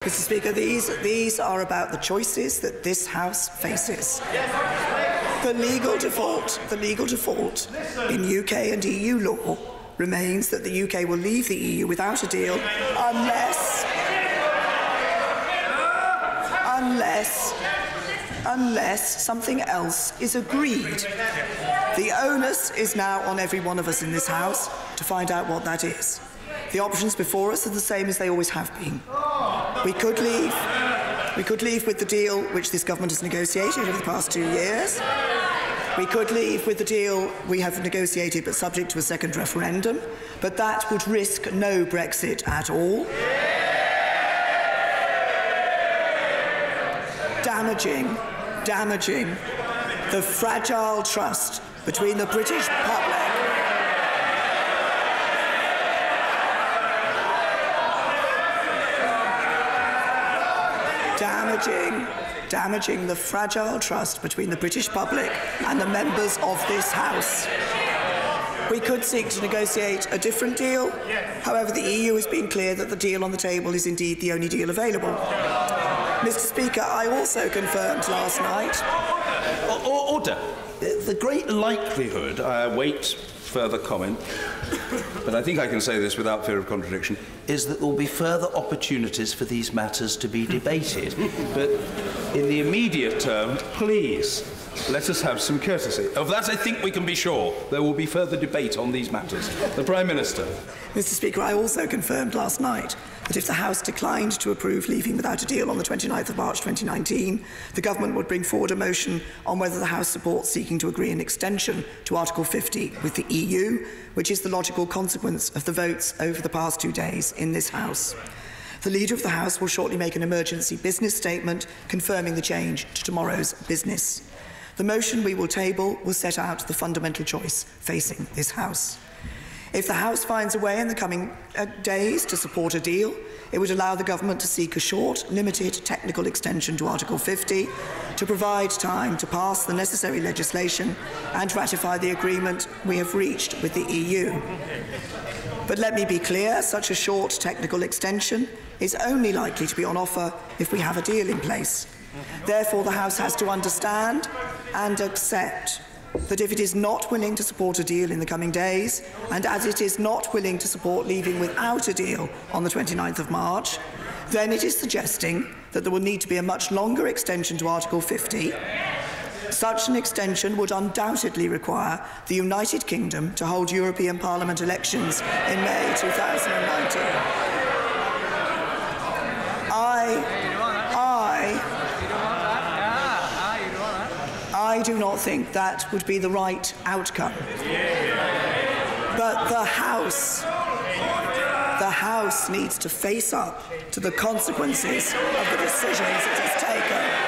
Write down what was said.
Mr. Speaker, these are about the choices that this House faces. The legal default in UK and EU law remains that the UK will leave the EU without a deal unless something else is agreed. The onus is now on every one of us in this House to find out what that is. The options before us are the same as they always have been. We could leave with the deal which this government has negotiated over the past 2 years. We could leave with the deal we have negotiated but subject to a second referendum, but that would risk no Brexit at all. Damaging the fragile trust between the British public damaging the fragile trust between the British public and the members of this House. We could seek to negotiate a different deal. However, the EU has been clear that the deal on the table is indeed the only deal available. Mr. Speaker, I also confirmed last night... Order. The great likelihood, I await further comment, but I think I can say this without fear of contradiction, is that there will be further opportunities for these matters to be debated. But in the immediate term, please, let us have some courtesy. Of that I think we can be sure. There will be further debate on these matters. The Prime Minister. Mr. Speaker, I also confirmed last night that if the House declined to approve leaving without a deal on the 29th of March 2019, the Government would bring forward a motion on whether the House supports seeking to agree an extension to Article 50 with the EU, which is the logical consequence of the votes over the past 2 days in this House. The Leader of the House will shortly make an emergency business statement confirming the change to tomorrow's business. The motion we will table will set out the fundamental choice facing this House. If the House finds a way in the coming days to support a deal, it would allow the Government to seek a short, limited technical extension to Article 50 to provide time to pass the necessary legislation and ratify the agreement we have reached with the EU. But let me be clear, such a short technical extension is only likely to be on offer if we have a deal in place. Therefore, the House has to understand and accept that if it is not willing to support a deal in the coming days, and as it is not willing to support leaving without a deal on the 29th of March, then it is suggesting that there will need to be a much longer extension to Article 50. Such an extension would undoubtedly require the United Kingdom to hold European Parliament elections in May 2019. I do not think that would be the right outcome. But the House needs to face up to the consequences of the decisions it has taken.